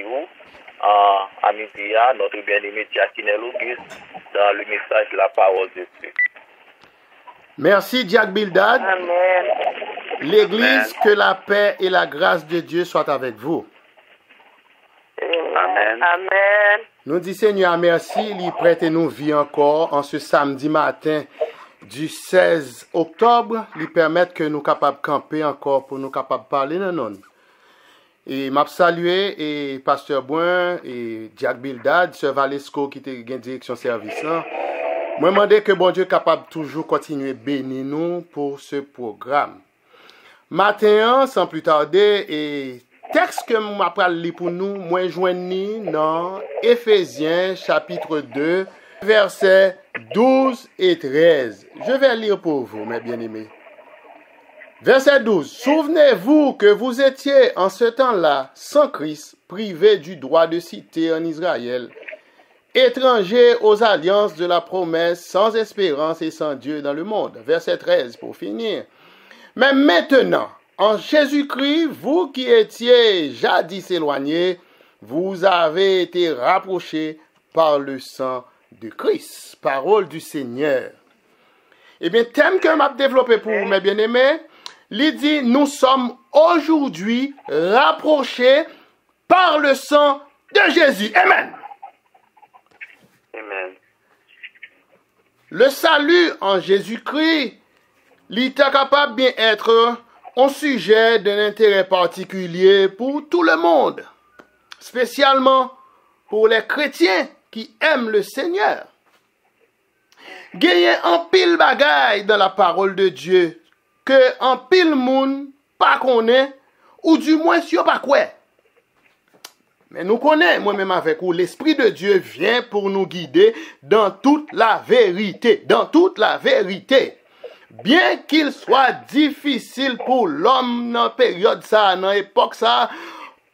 remercie à midi, notre bien-aimé Jacquinel Auguste, dans le message de la parole de Dieu. Merci, Jack Bildad. Amen. L'Église, que la paix et la grâce de Dieu soient avec vous. Amen. Amen. Nous disons Seigneur merci, il prête nous vie encore en ce samedi matin du 16 octobre, il permet que nous capables de camper encore pour nous capables de parler non. Et m'a salué et pasteur Boin et Jack Bildad, sœur Valesco qui était en direction service là. Moi demandé que bon Dieu capable toujours continuer bénir nous pour ce programme. Matin sans plus tarder et texte que m'a parlé pour nous, moi joindre dans Éphésiens chapitre 2 versets 12 et 13. Je vais lire pour vous mes bien-aimés. Verset 12. Souvenez-vous que vous étiez en ce temps-là sans Christ, privés du droit de cité en Israël, étrangers aux alliances de la promesse, sans espérance et sans Dieu dans le monde. Verset 13 pour finir. Mais maintenant, en Jésus-Christ, vous qui étiez jadis éloignés, vous avez été rapprochés par le sang de Christ. Parole du Seigneur. Eh bien, thème que m'a développé pour vous, mes bien-aimés, il dit, nous sommes aujourd'hui rapprochés par le sang de Jésus. Amen. Amen. Le salut en Jésus-Christ, il est capable bien être un sujet d'un intérêt particulier pour tout le monde, spécialement pour les chrétiens qui aiment le Seigneur. Gagner en pile bagaille dans la parole de Dieu que en pile moun pas connaît ou du moins si pas quoi. Mais nous connaissons, moi-même avec vous, l'Esprit de Dieu vient pour nous guider dans toute la vérité, dans toute la vérité. Bien qu'il soit difficile pour l'homme dans la période ça, dans l'époque ça,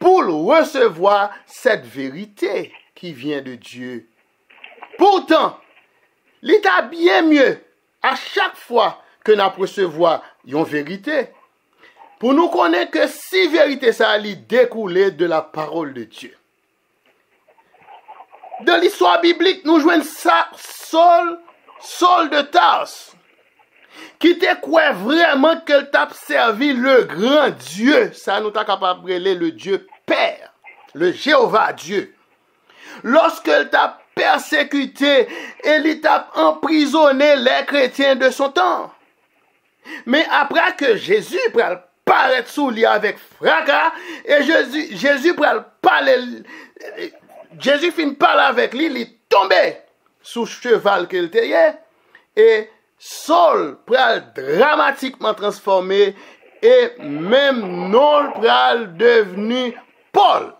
pour recevoir cette vérité qui vient de Dieu. Pourtant, il est bien mieux à chaque fois que nous recevons une vérité, pour nous connaître que si vérité ça allait découler de la parole de Dieu. Dans l'histoire biblique, nous jouons ça, Saul de Tarse, qui te croit vraiment qu'elle t'a servi le grand Dieu. Ça nous t'a capable de appeler le Dieu Père, le Jéhovah Dieu. Lorsqu'elle t'a persécuté, elle t'a emprisonné les chrétiens de son temps. Mais après que Jésus paraît sous lui avec fracas, et Jésus finit parler avec lui, il est tombé sous cheval qu'il était, et Saul pral dramatiquement transformé, et même non pral devenu Paul.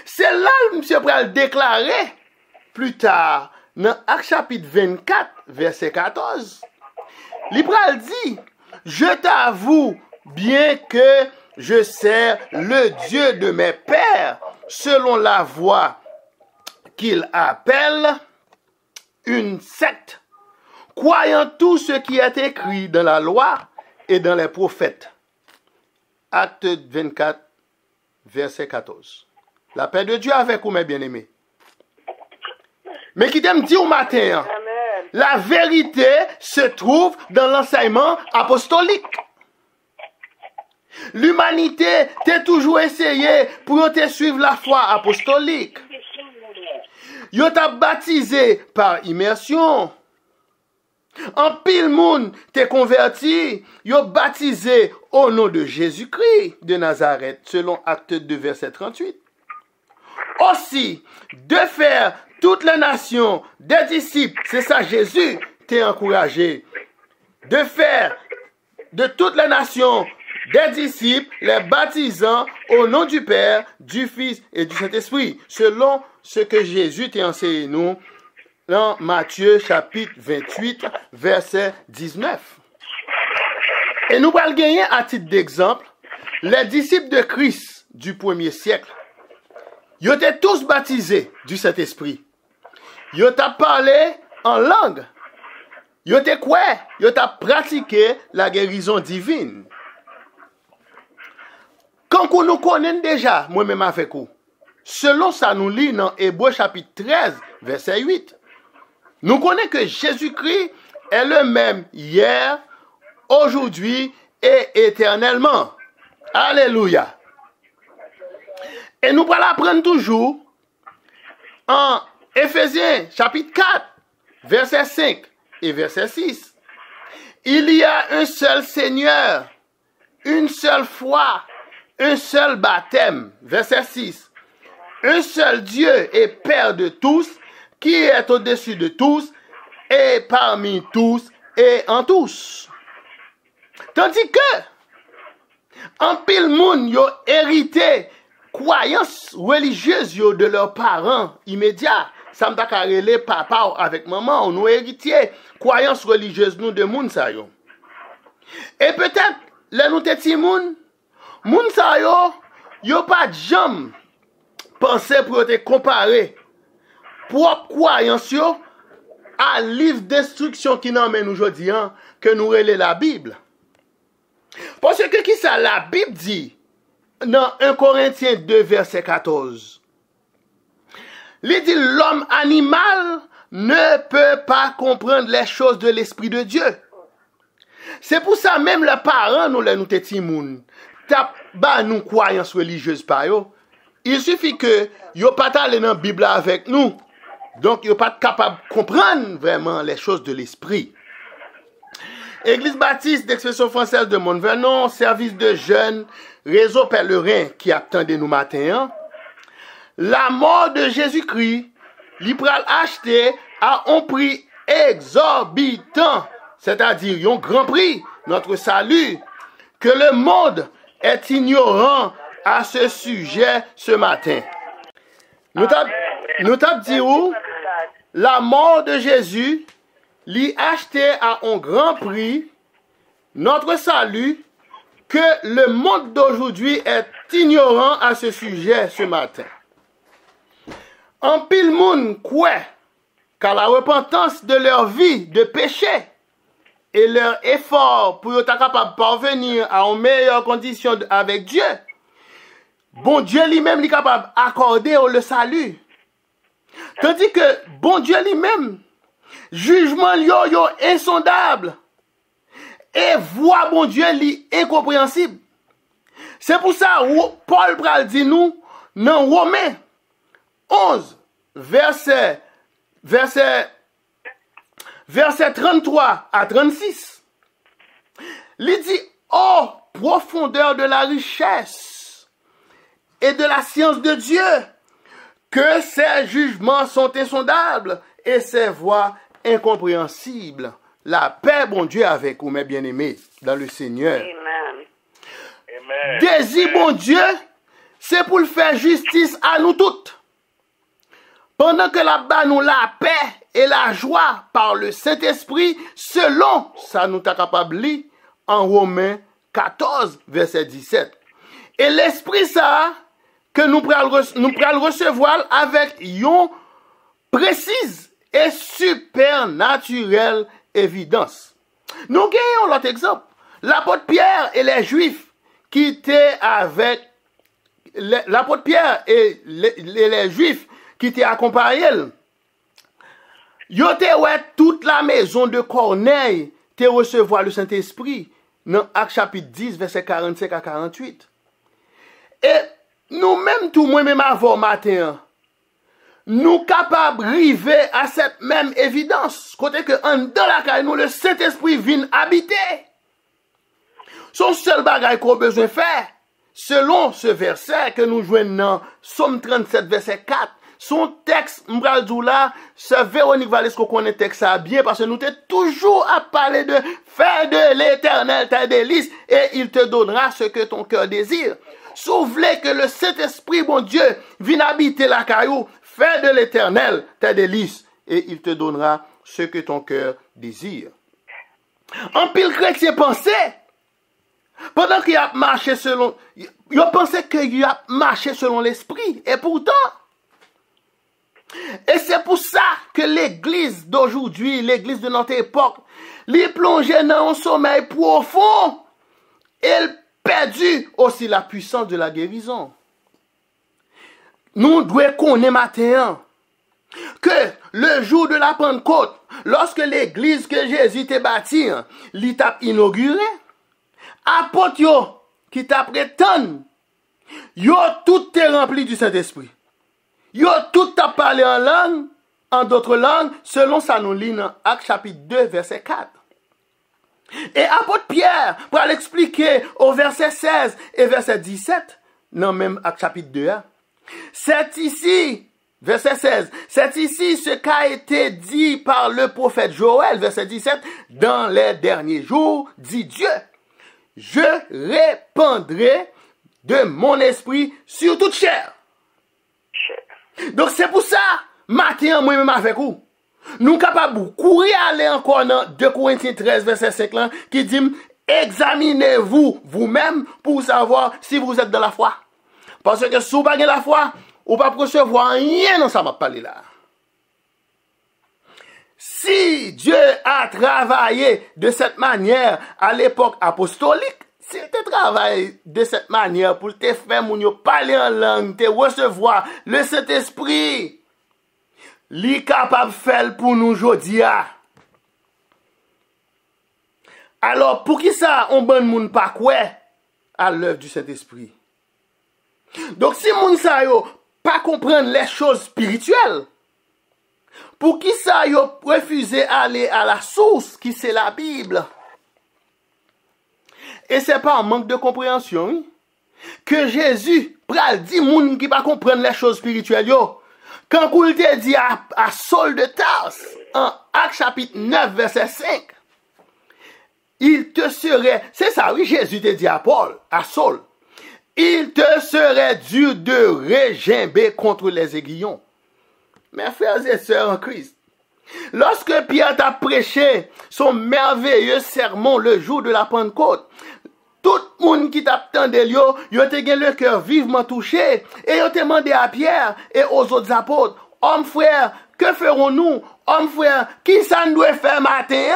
C'est là que monsieur pral déclaré plus tard, dans Actes chapitre 24, verset 14. L'Ibral dit, je t'avoue bien que je sers le Dieu de mes pères, selon la voie qu'il appelle une secte, croyant tout ce qui est écrit dans la loi et dans les prophètes. Acte 24, verset 14. La paix de Dieu avec vous, mes bien-aimés. Mais qui t'aime dire au matin, la vérité se trouve dans l'enseignement apostolique. L'humanité t'a toujours essayé pour te suivre la foi apostolique. Yo t'a baptisé par immersion. En pile monde t'es converti, yo baptisé au nom de Jésus-Christ de Nazareth, selon Acte 2, verset 38. Aussi, de faire toutes les nations des disciples, c'est ça Jésus t'a encouragé. De faire de toutes les nations des disciples, les baptisant au nom du Père, du Fils et du Saint-Esprit, selon ce que Jésus t'a enseigné nous dans Matthieu chapitre 28, verset 19. Et nous allons gagner à titre d'exemple, les disciples de Christ du premier siècle, ils étaient tous baptisés du Saint-Esprit. Ils ont parlé en langue. Ils étaient quoi? Ils ont pratiqué la guérison divine. Quand nous connaissons déjà, moi-même avec vous, selon ça nous lit dans Hébreux chapitre 13, verset 8. Nous connaissons que Jésus-Christ est le même hier, aujourd'hui et éternellement. Alléluia. Et nous allons apprendre toujours en Éphésiens chapitre 4, verset 5 et verset 6. Il y a un seul Seigneur, une seule foi, un seul baptême. Verset 6. Un seul Dieu et Père de tous, qui est au-dessus de tous, et parmi tous, et en tous. Tandis que, en pile moun yo hérité croyances religieuses yo de leurs parents immédiats. Ça m'a carrelé papa avec maman, nous héritiers croyances religieuses nous de moun sa yo. Et peut-être les nous te moun sa yo pas jamais pensé pour te comparer propre croyance yo à livre d'instruction qui nous mène aujourd'hui que nous relève la Bible. Parce que qui ça la Bible dit dans 1 Corinthiens 2 verset 14. Il dit l'homme animal ne peut pas comprendre les choses de l'esprit de Dieu. C'est pour ça même les parents nous te timoun tap ba nous croyances religieuses pa yo. Il suffit que yo pas aller dans Bible avec nous. Donc yo pas capable de comprendre vraiment les choses de l'esprit. Église baptiste d'expression française de Mont-Vernon, service de jeunes, réseau pèlerin qui attendait nous matin. La mort de Jésus-Christ, li pral acheté à un prix exorbitant, c'est-à-dire un grand prix, notre salut, que le monde est ignorant à ce sujet ce matin. Nous t'avons dit où la mort de Jésus l'y acheté à un grand prix, notre salut, que le monde d'aujourd'hui est ignorant à ce sujet ce matin. En pile moun croit qu'à la repentance de leur vie de péché et leur effort pour être capable de parvenir à une meilleure condition avec Dieu, bon Dieu lui-même est capable d'accorder le salut. Tandis que bon Dieu lui-même, jugement yo insondable et voix bon Dieu li incompréhensible. C'est pour ça Paul pral dit nous dans Romains 11 verset 33 à 36. Il dit ô profondeur de la richesse et de la science de Dieu, que ses jugements sont insondables et ses voies incompréhensibles. La paix, bon Dieu, avec vous, mes bien-aimés, dans le Seigneur. Amen. Désir, bon Dieu, c'est pour faire justice à nous toutes. Pendant que là-bas, nous la paix et la joie par le Saint-Esprit, selon ça nous t'a capable de lire en Romains 14, verset 17. Et l'Esprit ça, que nous prenons recevoir avec une précise et supernaturelle évidence. Nous gagnons l'autre exemple. L'apôtre Pierre et les Juifs qui étaient avec l'apôtre Pierre et les Juifs qui étaient accompagnés. Ils étaient toute la maison de Corneille te recevoir le Saint-Esprit dans Actes chapitre 10 verset 45 à 48. Et nous-mêmes, tout moi-même avant matin, nous capables d'arriver à cette même évidence. Côté que dans la caille, nous, le Saint-Esprit vient habiter. Son seul bagage qu'on a besoin de faire, selon ce verset que nous jouons dans Somme 37, verset 4, son texte, m'bral c'est Véronique Vallès qu'on connaît texte ça bien, parce que nous t'es toujours à parler de faire de l'Éternel ta délice, et il te donnera ce que ton cœur désire. Souvenez que le Saint-Esprit, bon Dieu, vienne habiter la caillou, fais de l'Éternel ta délice, et il te donnera ce que ton cœur désire. En pile chrétien pensait, pendant qu'il a marché selon, il pensait qu'il a marché selon l'Esprit, et pourtant, et c'est pour ça que l'église d'aujourd'hui, l'église de notre époque, les plongeait dans un sommeil profond, et elle perdu aussi la puissance de la guérison. nous devons connaître matin que le jour de la Pentecôte, lorsque l'église que Jésus t'a bâtie, il t'a inauguré, apôtres yo qui t'a prétendu, yo tout est rempli du Saint-Esprit. Yo tout t'a parlé en langue, en d'autres langues, selon ça nous lit dans Actes chapitre 2, verset 4. Et apôtre Pierre, pour l'expliquer au verset 16 et verset 17, dans même Actes chapitre 2, c'est ici, verset 16, c'est ici ce qu'a été dit par le prophète Joël, verset 17, dans les derniers jours, dit Dieu, je répandrai de mon esprit sur toute chair. Donc c'est pour ça, matin, moi-même avec vous, nous sommes capables de courir aller encore dans 2 Corinthiens 13, verset 5, là, qui dit, examinez-vous vous-même pour savoir si vous êtes dans la foi. Parce que si vous n'avez pas la foi, vous ne pouvez pas recevoir rien dans ça m'a parlé là. Si Dieu a travaillé de cette manière à l'époque apostolique, s'il te travaille de cette manière pour te faire parler en langue, te recevoir le Saint-Esprit, il est capable de faire pour nous aujourd'hui. Alors, pour qui ça, on ne monde pas quoi à l'œuvre du Saint-Esprit? Donc, si moun sa yo pas comprendre les choses spirituelles, pour qui ça yo refusé aller à la source qui c'est la Bible? Et c'est pas un manque de compréhension que Jésus pral dit moun qui pas comprendre les choses spirituelles yo. Quand il te dit à Saul de Tarse, en Actes chapitre 9, verset 5, il te serait, c'est ça, oui, Jésus te dit à Paul, à Saul, il te serait dur de régimber contre les aiguillons. Mes frères et sœurs en Christ, lorsque Pierre t'a prêché son merveilleux sermon le jour de la Pentecôte, tout le monde qui t'attendait, yo te gen le cœur vivement touché, et yo te demandé à Pierre et aux autres apôtres, hommes frères, que ferons-nous? Hommes frères, qui ça nous doit faire matin?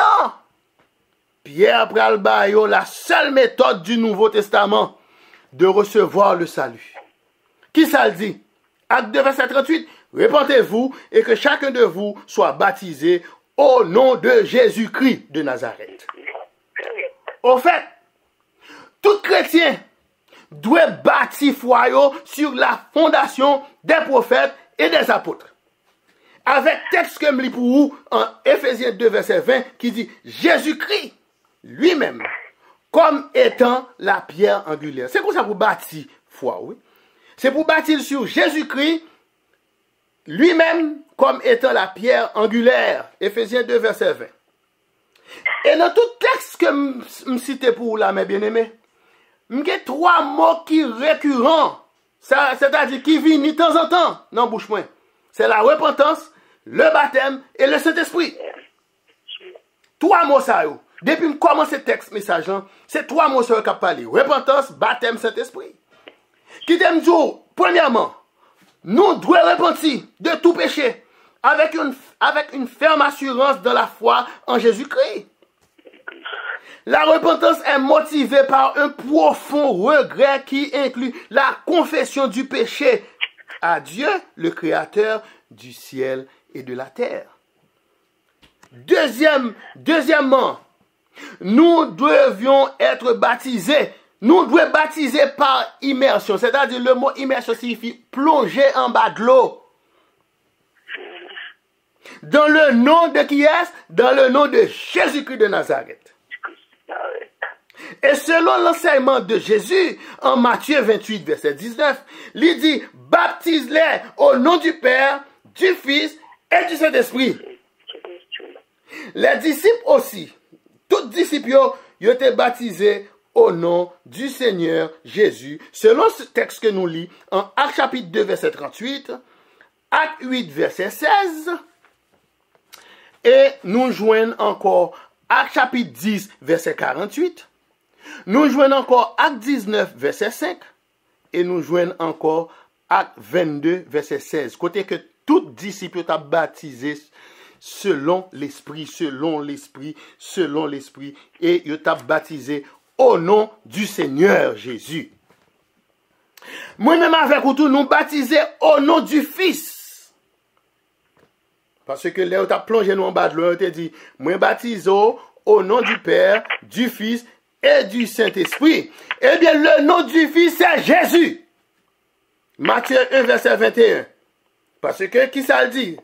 Pierre pral ba yo la seule méthode du Nouveau Testament de recevoir le salut. Qui ça le dit? Acte 2, verset 38, répentez-vous et que chacun de vous soit baptisé au nom de Jésus-Christ de Nazareth. Au fait, tout chrétien doit bâtir foi sur la fondation des prophètes et des apôtres. Avec texte que je lis pour vous en Éphésiens 2, verset 20, qui dit Jésus-Christ lui-même comme étant la pierre angulaire. C'est comme ça pour bâtir foi, oui. C'est pour bâtir sur Jésus-Christ lui-même comme étant la pierre angulaire. Éphésiens 2, verset 20. Et dans tout texte que je cite pour vous là, mes bien-aimés, il y a 3 mots qui sont récurrents. C'est-à-dire qui viennent de temps en temps dans la bouche. C'est la repentance, le baptême et le Saint-Esprit. 3 mots ça. Depuis que je commence ce texte, message, c'est 3 mots sur le cap parler. Repentance, baptême, Saint-Esprit. Qui t'aime dire, premièrement, nous devons repentir de tout péché avec une ferme assurance dans la foi en Jésus-Christ. La repentance est motivée par un profond regret qui inclut la confession du péché à Dieu, le Créateur du ciel et de la terre. Deuxièmement, nous devions être baptisés. Nous devons baptiser par immersion. C'est-à-dire le mot immersion signifie plonger en bas de l'eau. Dans le nom de qui est-ce? Dans le nom de Jésus-Christ de Nazareth. Et selon l'enseignement de Jésus, en Matthieu 28, verset 19, il dit, baptise-les au nom du Père, du Fils et du Saint-Esprit. Les disciples aussi, tous disciples, ils ont été baptisés au nom du Seigneur Jésus, selon ce texte que nous lisons en Actes chapitre 2, verset 38, Actes 8, verset 16, et nous joignons encore Actes chapitre 10, verset 48, nous joignons encore Actes 19, verset 5, et nous joignons encore Actes 22, verset 16, côté que tout disciple t'a baptisé selon l'Esprit, et il t'a baptisé au nom du Seigneur Jésus. Moi-même avec vous tous, nous baptiser au nom du Fils. Parce que là, on t'a plongé nous en bas de l'eau, on t'a dit, moi baptise au nom du Père, du Fils et du Saint-Esprit. Eh bien, le nom du Fils, c'est Jésus. Matthieu 1, verset 21. Parce que, qui ça le dit?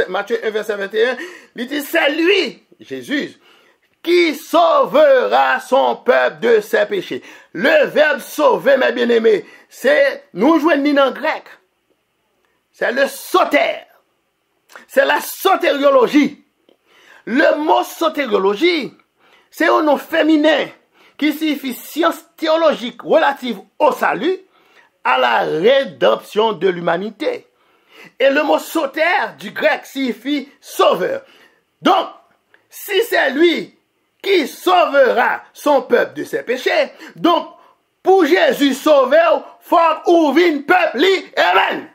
Matthieu 1, verset 21, il dit, c'est lui, Jésus, qui sauvera son peuple de ses péchés. Le verbe sauver, mes bien-aimés, c'est, nous jouons ni en grec. C'est le soter. C'est la sotériologie. Le mot sotériologie, c'est un nom féminin qui signifie science théologique relative au salut, à la rédemption de l'humanité. Et le mot soter du grec signifie sauveur. Donc, si c'est lui qui sauvera son peuple de ses péchés, donc, pour Jésus sauver, il faut ouvrir un peuple. Amen.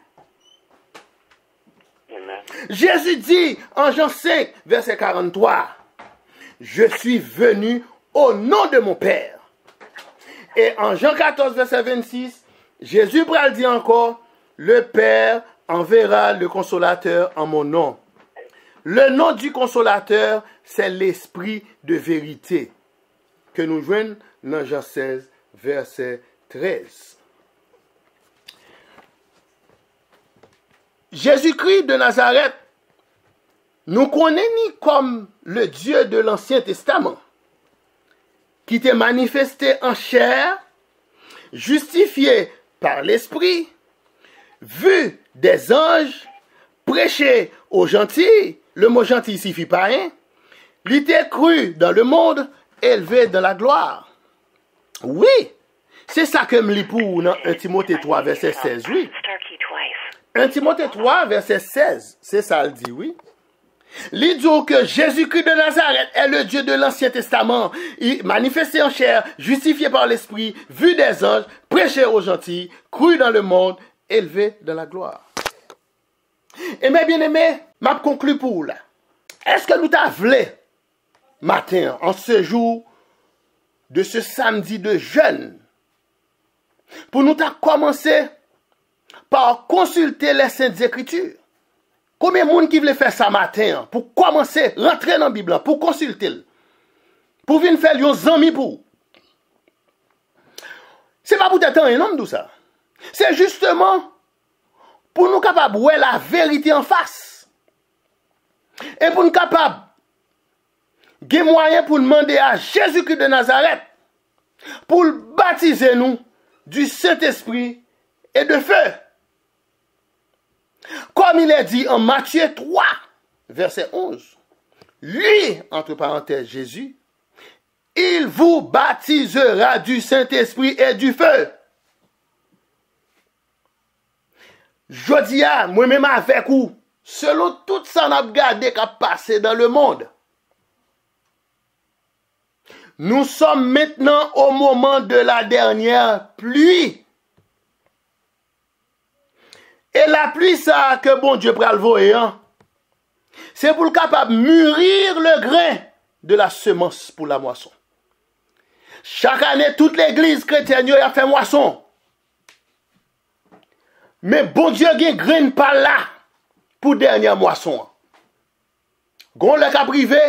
Jésus dit en Jean 5, verset 43, je suis venu au nom de mon Père. Et en Jean 14, verset 26, Jésus dit encore, le Père enverra le consolateur en mon nom. Le nom du consolateur, c'est l'esprit de vérité que nous joignons dans Jean 16, verset 13. Jésus-Christ de Nazareth nous connaît ni comme le Dieu de l'Ancien Testament, qui t'est manifesté en chair, justifié par l'Esprit, vu des anges, prêché aux gentils, le mot gentil signifie pas rien, il était cru dans le monde, élevé dans la gloire. Oui, c'est ça que me lit pour dans 1 Timothée 3, verset 16, oui. 1 Timothée 3, verset 16, c'est ça le dit, oui. Il dit que Jésus-Christ de Nazareth est le Dieu de l'Ancien Testament, manifesté en chair, justifié par l'Esprit, vu des anges, prêché aux gentils, cru dans le monde, élevé dans la gloire. Et mes bien-aimés, m'a conclu pour là. Est-ce que nous t'avons matin, en ce jour de ce samedi de jeûne, pour nous t'avons commencé par consulter les Saintes Écritures? Combien de monde qui voulait faire ça matin pour commencer, rentrer dans la Bible, pour consulter, pour venir faire des amis pour? C'est pas pour t'attendre un homme tout ça. C'est justement pour nous capables de voir la vérité en face. Et pour nous capables de moyen pour demander à Jésus-Christ de Nazareth pour baptiser nous du Saint-Esprit et de feu. Comme il est dit en Matthieu 3, verset 11. Lui, entre parenthèses, Jésus, il vous baptisera du Saint-Esprit et du feu. Je dis à moi-même avec vous, selon tout ça qu'on a regardé qui a passé dans le monde, nous sommes maintenant au moment de la dernière pluie. Et la pluie, ça que bon Dieu pral voyer, c'est pour le capable mûrir le grain de la semence pour la moisson. Chaque année, toute l'église chrétienne a fait moisson. Mais bon Dieu a un grain par là pour dernière moisson. Gon le cap privé,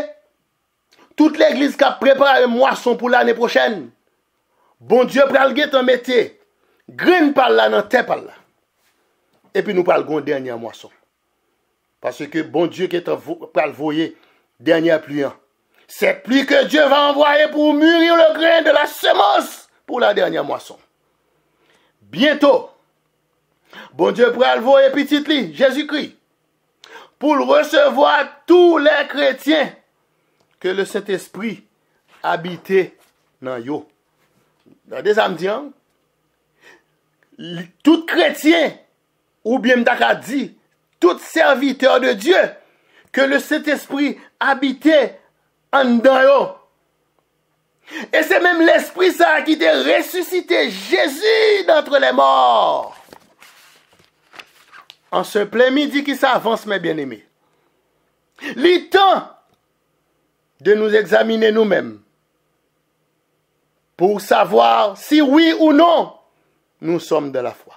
toute l'église qui a préparé moisson pour l'année prochaine. Bon Dieu pral get en métier. Grain par là dans terre par là. Et puis nous parlons de dernière moisson. Parce que bon Dieu qui est en voyer dernière pluie. Cette pluie que Dieu va envoyer pour mûrir le grain de la semence pour la dernière moisson. Bientôt, bon Dieu pral voyer petit lit, Jésus-Christ, pour recevoir tous les chrétiens que le Saint-Esprit habitait dans yo. Dans des âmes, tout chrétien ou bien m'daka dit, tout serviteur de Dieu, que le Saint-Esprit habitait en dedans. Et c'est même l'Esprit ça qui t'a ressuscité Jésus d'entre les morts. En ce plein midi qui s'avance, mes bien-aimés. Il est temps de nous examiner nous-mêmes pour savoir si oui ou non nous sommes de la foi.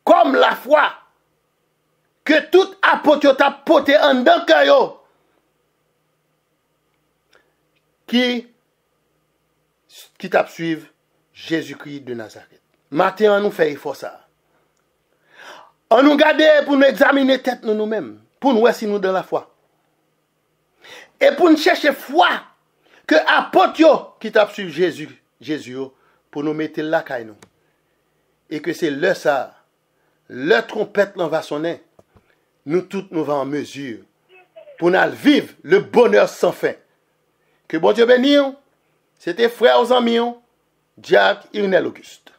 Comme la foi que tout apôtre t'a porté en dedans cœur qui t'a suivre Jésus-Christ de Nazareth. Matin, on nous fait effort ça. On nous garde pour nous examiner tête nous-mêmes, pour nous voir si nous dans la foi. Et pour nous chercher foi que apôtre qui t'a suivi Jésus pour nous mettre là caille nous. Et que c'est le ça, le trompette va sonner. Nous tous nous va en mesure pour nous vivre le bonheur sans fin. Que bon Dieu bénisse. C'était frères amis, Jack Irnel Auguste.